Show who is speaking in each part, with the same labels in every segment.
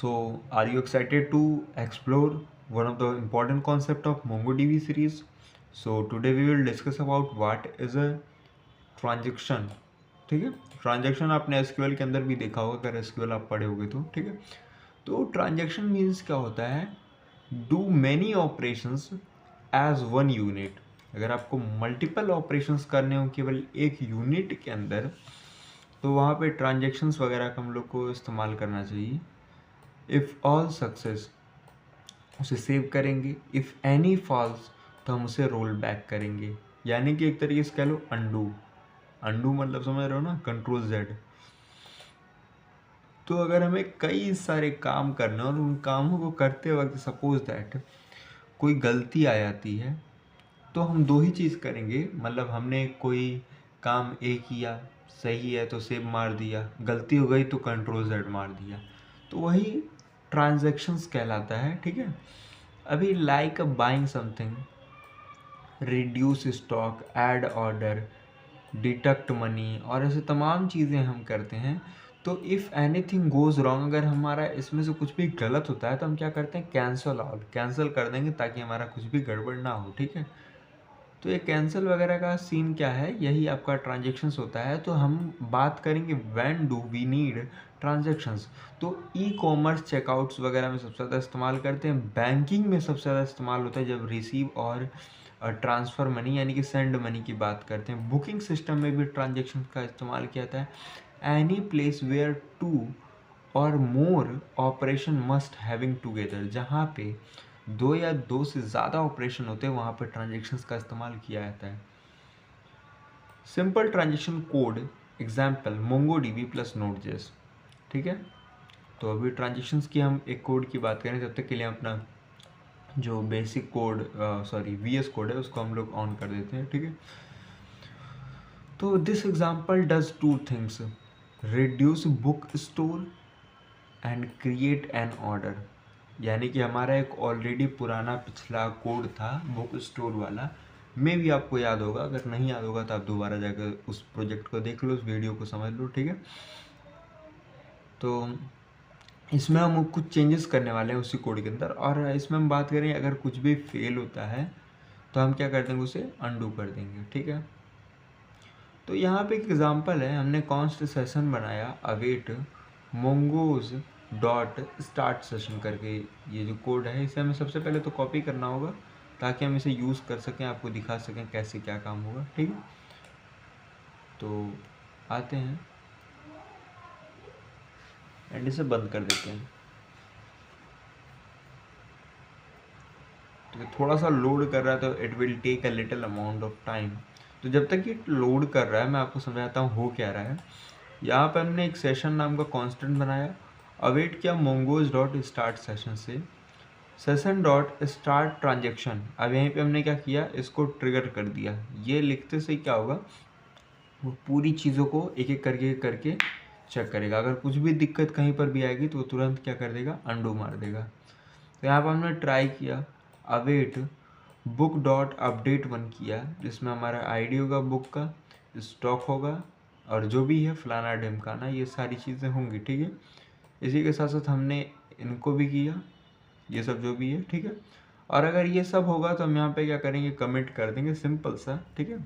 Speaker 1: So, are you excited to explore one of the important concept of MongoDB series? So, today we will discuss about what is a transaction. ठीक है, transaction आपने SQL के अंदर भी देखा होगा, अगर एसक्यूएल आप पढ़े होगे तो ठीक है। तो ट्रांजेक्शन मीन्स क्या होता है, do many operations as one unit. अगर आपको मल्टीपल ऑपरेशंस करने हो केवल एक यूनिट के अंदर, तो वहाँ पे ट्रांजेक्शन्स वगैरह का हम लोग को इस्तेमाल करना चाहिए। इफ़ ऑल सक्सेस उसे सेव करेंगे, इफ़ एनी फॉल्स तो हम उसे रोल बैक करेंगे, यानी कि एक तरीके से कह लो अंडू। अंडू मतलब समझ रहे हो ना, कंट्रोल जेड। तो अगर हमें कई सारे काम करना और उन कामों को करते वक्त सपोज दैट कोई गलती आ जाती है, तो हम दो ही चीज़ करेंगे। मतलब हमने कोई काम ए किया, सही है तो सेव मार दिया, गलती हो गई तो कंट्रोल जेड मार दिया, तो वही ट्रांजैक्शंस कहलाता है। ठीक है, अभी like buying something, reduce stock, add order, deduct money और ऐसे तमाम चीज़ें हम करते हैं। तो इफ़ एनीथिंग गोज़ रॉन्ग, अगर हमारा इसमें से कुछ भी गलत होता है तो हम क्या करते हैं, कैंसिल ऑल, कैंसिल कर देंगे ताकि हमारा कुछ भी गड़बड़ ना हो। ठीक है, तो ये कैंसिल वगैरह का सीन क्या है, यही आपका ट्रांजेक्शन्स होता है। तो हम बात करेंगे when do we need transactions. तो ई कॉमर्स चेकआउट्स वगैरह में सबसे ज़्यादा इस्तेमाल करते हैं, बैंकिंग में सबसे ज़्यादा इस्तेमाल होता है जब रिसीव और ट्रांसफ़र मनी यानी कि सेंड मनी की बात करते हैं। बुकिंग सिस्टम में भी ट्रांजेक्शन का इस्तेमाल किया जाता है। एनी प्लेस वेयर टू और मोर ऑपरेशन मस्ट हैविंग टुगेदर, जहाँ पे दो या दो से ज़्यादा ऑपरेशन होते हैं वहाँ पर ट्रांजेक्शन्स का इस्तेमाल किया जाता है। Simple transaction code example MongoDB plus Node.js। ठीक है, तो अभी ट्रांजेक्शन्स की हम एक कोड की बात करें, तब तक के लिए अपना जो बेसिक कोड VS कोड है उसको हम लोग ऑन कर देते हैं। ठीक है, तो this example does two things, reduce book store and create an order. यानी कि हमारा एक ऑलरेडी पुराना पिछला कोड था बुक स्टोर वाला, में भी आपको याद होगा, अगर नहीं याद होगा तो आप दोबारा जाकर उस प्रोजेक्ट को देख लो, उस वीडियो को समझ लो। ठीक है, तो इसमें हम कुछ चेंजेस करने वाले हैं उसी कोड के अंदर, और इसमें हम बात करें अगर कुछ भी फेल होता है तो हम क्या कर देंगे, उसे अनडू कर देंगे। ठीक है, तो यहाँ पे एक एग्जांपल है, हमने कॉन्स्ट सेशन बनाया await mongoose dot start session करके। ये जो कोड है इसे हमें सबसे पहले तो कॉपी करना होगा ताकि हम इसे यूज़ कर सकें, आपको दिखा सकें कैसे क्या काम होगा। ठीक है, तो आते हैं एंड इसे बंद कर देते हैं। तो थोड़ा सा लोड कर रहा है तो it will take a little amount of time. तो जब तक ये लोड कर रहा है मैं आपको समझाता हूँ हो क्या रहा है। यहाँ पर हमने एक सेशन नाम का कांस्टेंट बनाया, अवेट किया मोंगोज डॉट स्टार्ट सेशन से, सेशन डॉट स्टार्ट ट्रांजेक्शन। अब यहीं पे हमने क्या किया, इसको ट्रिगर कर दिया। ये लिखते से क्या होगा, वो पूरी चीज़ों को एक एक करके चेक करेगा। अगर कुछ भी दिक्कत कहीं पर भी आएगी तो वो तुरंत क्या कर देगा, अंडू मार देगा। तो यहाँ पर हमने ट्राई किया अवेट बुक डॉट अपडेट 1 किया, जिसमें हमारा आईडी होगा बुक का, स्टॉक होगा और जो भी है फलाना ढिमकाना, ये सारी चीज़ें होंगी। ठीक है, इसी के साथ साथ हमने इनको भी किया, ये सब जो भी है। ठीक है, और अगर ये सब होगा तो हम यहाँ पे क्या करेंगे, कमिट कर देंगे सिंपल सा। ठीक है,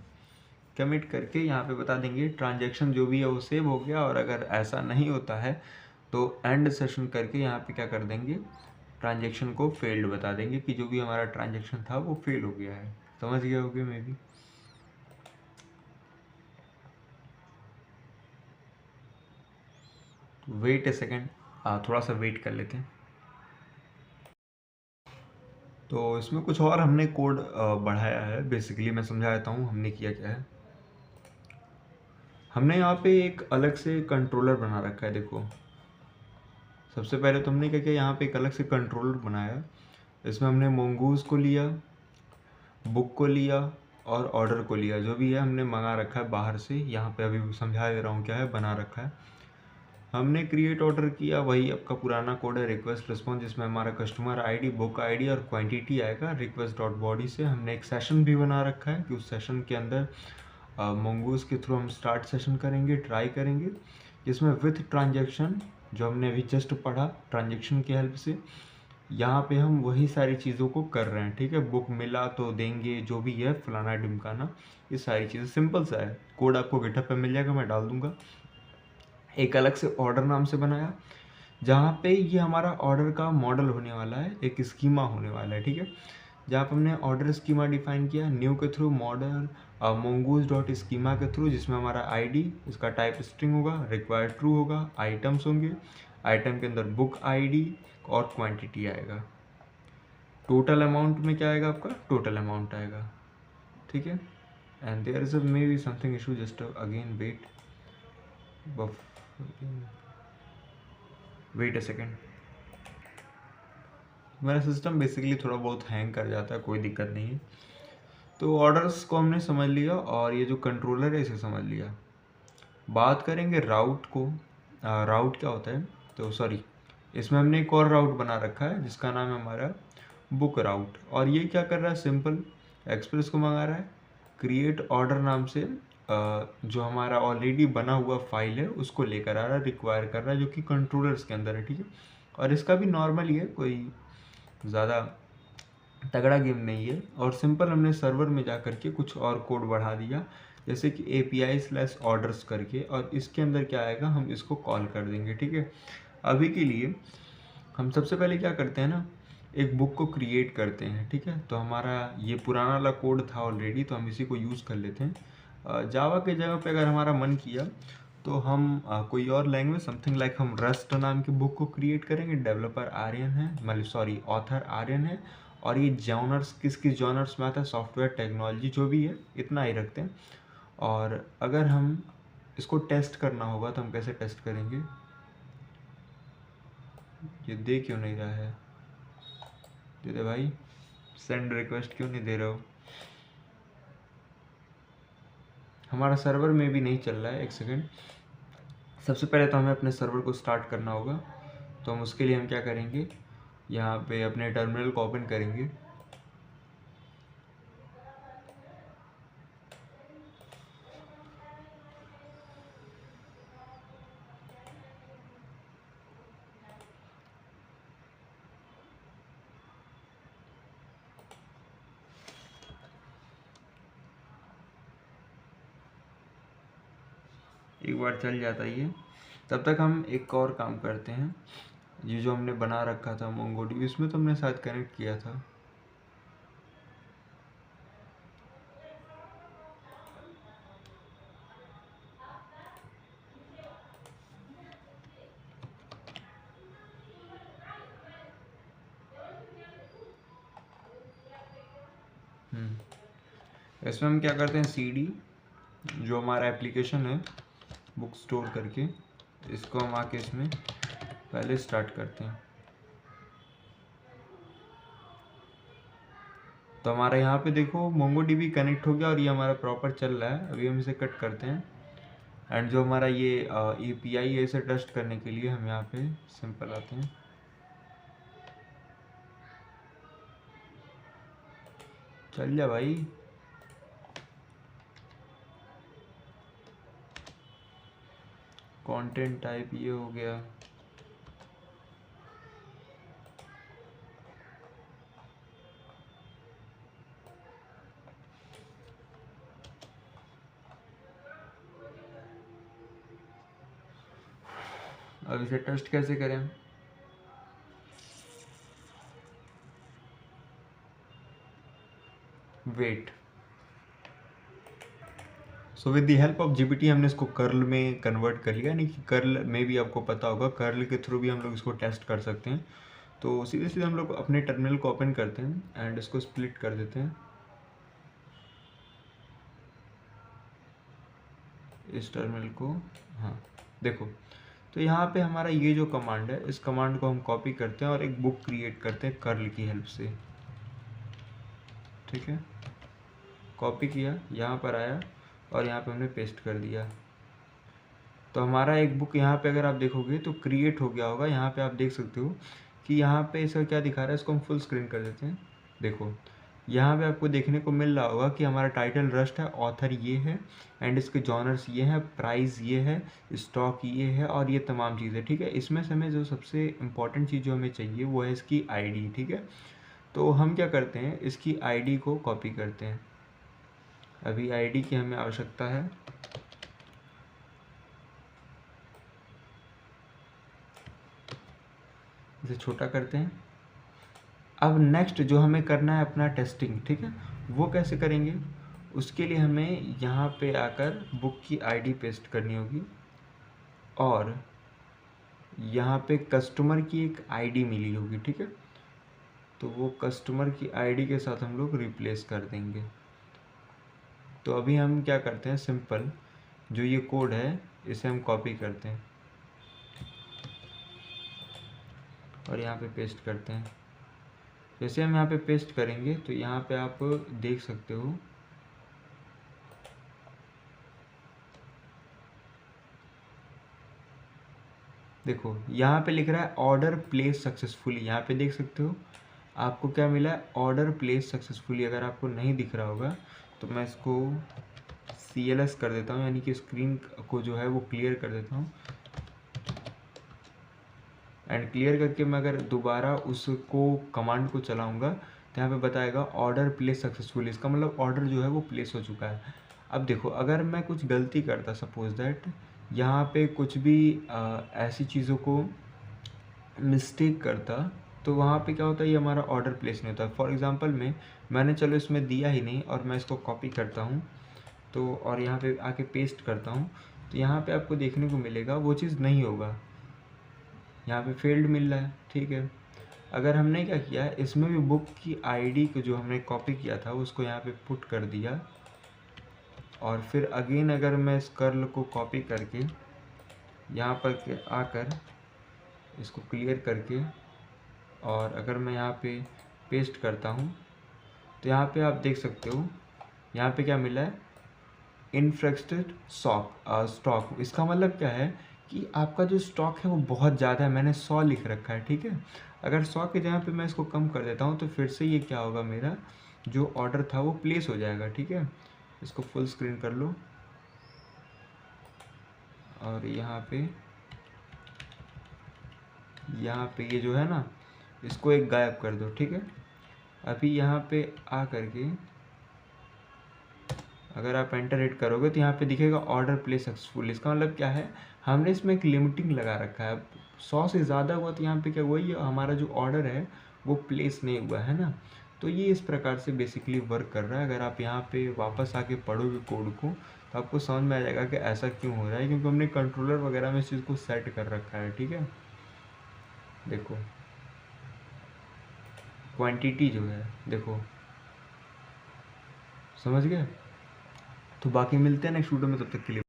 Speaker 1: कमिट करके यहाँ पे बता देंगे ट्रांजेक्शन जो भी है वो सेव हो गया, और अगर ऐसा नहीं होता है तो एंड सेशन करके यहाँ पे क्या कर देंगे, ट्रांजेक्शन को फेल्ड बता देंगे कि जो भी हमारा ट्रांजेक्शन था वो फेल हो गया है। समझ गया होगे maybe. Wait a second, थोड़ा सा वेट कर लेते हैं। तो इसमें कुछ और हमने कोड बढ़ाया है, बेसिकली मैं समझा देता हूँ हमने किया क्या है। हमने यहाँ पे एक अलग से कंट्रोलर बना रखा है। देखो, सबसे पहले तो हमने क्या किया, यहाँ पे एक अलग से कंट्रोलर बनाया। इसमें हमने मोंगूज को लिया, बुक को लिया और ऑर्डर को लिया, जो भी है हमने मंगा रखा है बाहर से। यहाँ पे अभी समझा दे रहा हूँ क्या है, बना रखा है। हमने क्रिएट ऑर्डर किया, वही आपका पुराना कोड है रिक्वेस्ट रिस्पॉन्स, जिसमें हमारा कस्टमर आईडी, बुक आईडी और क्वांटिटी आएगा रिक्वेस्ट डॉट बॉडी से। हमने एक सेशन भी बना रखा है कि उस सेशन के अंदर मोंगूज के थ्रू हम स्टार्ट सेशन करेंगे, ट्राई करेंगे, जिसमें विथ ट्रांजेक्शन जो हमने अभी जस्ट पढ़ा ट्रांजेक्शन की हेल्प से, यहाँ पे हम वही सारी चीज़ों को कर रहे हैं। ठीक है, बुक मिला तो देंगे, जो भी है फलाना ढिमकाना, ये सारी चीज़ें सिंपल सा है। कोड आपको गिटहब पे मिल जाएगा, मैं डाल दूंगा। एक अलग से ऑर्डर नाम से बनाया, जहाँ पे ये हमारा ऑर्डर का मॉडल होने वाला है, एक स्कीमा होने वाला है। ठीक है, जहाँ पे हमने ऑर्डर स्कीमा डिफाइन किया न्यू के थ्रू, मॉडल mongoose डॉट स्कीमा के थ्रू, जिसमें हमारा आईडी, इसका टाइप स्ट्रिंग होगा, रिक्वायर्ड ट्रू होगा, आइटम्स होंगे, आइटम के अंदर बुक आईडी और क्वांटिटी आएगा। टोटल अमाउंट में क्या आएगा आपका, टोटल अमाउंट आएगा। ठीक है, and there is maybe something issue, just again wait a second. मेरा सिस्टम बेसिकली थोड़ा बहुत हैंग कर जाता है, कोई दिक्कत नहीं है। तो ऑर्डर्स को हमने समझ लिया और ये जो कंट्रोलर है इसे समझ लिया। बात करेंगे राउट को। राउट क्या होता है, तो सॉरी, इसमें हमने एक और राउट बना रखा है जिसका नाम है हमारा बुक राउट। और ये क्या कर रहा है, सिंपल एक्सप्रेस को मंगा रहा है, क्रिएट ऑर्डर नाम से जो हमारा ऑलरेडी बना हुआ फाइल है उसको लेकर आ रहा है, रिक्वायर कर रहा है, जो कि कंट्रोलर्स के अंदर है। ठीक है, और इसका भी नॉर्मल ही है, कोई ज़्यादा तगड़ा गेम नहीं है। और सिंपल हमने सर्वर में जा करके कुछ और कोड बढ़ा दिया, जैसे कि API/orders करके, और इसके अंदर क्या आएगा, हम इसको कॉल कर देंगे। ठीक है, अभी के लिए हम सबसे पहले क्या करते हैं ना, एक बुक को क्रिएट करते हैं। ठीक है, तो हमारा ये पुराना वाला कोड था ऑलरेडी, तो हम इसी को यूज़ कर लेते हैं। जावा के जगह पे अगर हमारा मन किया तो हम कोई और लैंग्वेज, समथिंग लाइक हम रस्ट नाम की बुक को क्रिएट करेंगे। डेवलपर आर्यन है, मतलब सॉरी ऑथर आर्यन है, और ये जॉनर्स किस किस जॉनर्स में आता है, सॉफ्टवेयर टेक्नोलॉजी जो भी है, इतना ही रखते हैं। और अगर हम इसको टेस्ट करना होगा तो हम कैसे टेस्ट करेंगे, ये दे क्यों नहीं रहा है, दे दे भाई, सेंड रिक्वेस्ट क्यों नहीं दे रहे हो, हमारा सर्वर में भी नहीं चल रहा है। एक सेकेंड, सबसे पहले तो हमें अपने सर्वर को स्टार्ट करना होगा। तो हम उसके लिए हम क्या करेंगे, यहाँ पे अपने टर्मिनल को ओपन करेंगे। एक बार चल जाता ही है, तब तक हम एक और काम करते हैं। ये जो हमने बना रखा था MongoDB, इसमें तो हमने शायद कनेक्ट किया था। इसमें हम क्या करते हैं, CD जो हमारा एप्लीकेशन है बुक स्टोर करके, इसको हम आके इसमें पहले स्टार्ट करते हैं। तो हमारा यहाँ पे देखो MongoDB कनेक्ट हो गया और ये हमारा प्रॉपर चल रहा है। अभी हम इसे कट करते हैं, एंड जो हमारा ये API है इसे टेस्ट करने के लिए हम यहाँ पे सिंपल आते हैं। चल जा भाई, कंटेंट टाइप ये हो गया, अब इसे टेस्ट कैसे करें, wait. So with the help of GPT हमने इसको कर्ल में कन्वर्ट कर लिया, यानी कि कर्ल में भी आपको पता होगा, कर्ल के थ्रू भी हम लोग इसको टेस्ट कर सकते हैं। तो सीधे सीधे हम लोग अपने टर्मिनल को ओपन करते हैं एंड इसको स्प्लिट कर देते हैं, इस टर्मिनल को। हाँ देखो, तो यहाँ पे हमारा ये जो कमांड है, इस कमांड को हम कॉपी करते हैं और एक बुक क्रिएट करते हैं कर्ल की हेल्प से। ठीक है, कॉपी किया, यहाँ पर आया और यहाँ पे हमने पेस्ट कर दिया। तो हमारा एक बुक यहाँ पे अगर आप देखोगे तो क्रिएट हो गया होगा। यहाँ पे आप देख सकते हो कि यहाँ पे इसका क्या दिखा रहा है, इसको हम फुल स्क्रीन कर देते हैं। देखो यहाँ पे आपको देखने को मिल रहा होगा कि हमारा टाइटल रस्ट है, ऑथर ये है, एंड इसके जॉनर्स ये हैं, प्राइस ये है, स्टॉक ये है, और ये तमाम चीज़ें, ठीक है। इसमें से हमें जो सबसे इम्पॉर्टेंट चीज़ जो हमें चाहिए वो है इसकी आईडी, ठीक है। तो हम क्या करते हैं, इसकी आईडी को कॉपी करते हैं। अभी आईडी की हमें आवश्यकता है, इसे छोटा करते हैं। अब नेक्स्ट जो हमें करना है अपना टेस्टिंग, ठीक है, वो कैसे करेंगे, उसके लिए हमें यहाँ पे आकर बुक की आईडी पेस्ट करनी होगी, और यहाँ पे कस्टमर की एक आईडी मिली होगी, ठीक है। तो वो कस्टमर की आईडी के साथ हम लोग रिप्लेस कर देंगे। तो अभी हम क्या करते हैं, सिंपल जो ये कोड है इसे हम कॉपी करते हैं और यहाँ पे पेस्ट करते हैं। जैसे हम यहाँ पे पेस्ट करेंगे तो यहाँ पे आप देख सकते हो देखो यहाँ पे लिख रहा है ऑर्डर प्लेस सक्सेसफुली। यहाँ पे देख सकते हो आपको क्या मिला है, ऑर्डर प्लेस सक्सेसफुली। अगर आपको नहीं दिख रहा होगा तो मैं इसको CLS कर देता हूँ, यानी कि स्क्रीन को जो है वो क्लियर कर देता हूँ। एंड क्लियर करके मैं अगर दोबारा उसको कमांड को चलाऊँगा तो यहाँ पे बताएगा ऑर्डर प्लेस सक्सेसफुली। इसका मतलब ऑर्डर जो है वो प्लेस हो चुका है। अब देखो अगर मैं कुछ गलती करता, सपोज दैट यहाँ पे कुछ भी ऐसी चीज़ों को मिस्टेक करता, तो वहाँ पे क्या होता है, ये हमारा ऑर्डर प्लेस नहीं होता। फॉर एग्जांपल मैंने चलो इसमें दिया ही नहीं और मैं इसको कॉपी करता हूँ तो, और यहाँ पे आके पेस्ट करता हूँ, तो यहाँ पे आपको देखने को मिलेगा वो चीज़ नहीं होगा, यहाँ पे फेल्ड मिल रहा है, ठीक है। अगर हमने क्या किया है, इसमें भी बुक की आईडी को जो हमने कॉपी किया था उसको यहाँ पे पुट कर दिया, और फिर अगेन अगर मैं इस कर्ल को कॉपी करके यहाँ पर आकर इसको क्लियर करके और अगर मैं यहाँ पे पेस्ट करता हूँ तो यहाँ पे आप देख सकते हो यहाँ पे क्या मिला है, इनफ्रेक्टेड स्टॉक। इसका मतलब क्या है कि आपका जो स्टॉक है वो बहुत ज़्यादा है, मैंने 100 लिख रखा है, ठीक है। अगर 100 के जगह पे मैं इसको कम कर देता हूँ तो फिर से ये क्या होगा, मेरा जो ऑर्डर था वो प्लेस हो जाएगा, ठीक है। इसको फुल स्क्रीन कर लो और यहाँ पे ये जो है ना, इसको एक गायब कर दो, ठीक है। अभी यहाँ पे आ करके अगर आप एंटर हिट करोगे तो यहाँ पे दिखेगा ऑर्डर प्लेस सक्सेसफुल। इसका मतलब क्या है, हमने इसमें एक लिमिटिंग लगा रखा है। 100 से ज़्यादा हुआ तो यहाँ पे क्या हुआ, ये हमारा जो ऑर्डर है वो प्लेस नहीं हुआ है ना। तो ये इस प्रकार से बेसिकली वर्क कर रहा है। अगर आप यहाँ पे वापस आके पढ़ोगे कोड को तो आपको समझ में आ जाएगा कि ऐसा क्यों हो रहा है, क्योंकि हमने कंट्रोलर वगैरह में इस चीज़ को सेट कर रखा है, ठीक है। देखो क्वांटिटी जो है, देखो समझ गए। तो बाकी मिलते हैं नेक्स्ट वीडियो में, तब तक के लिए।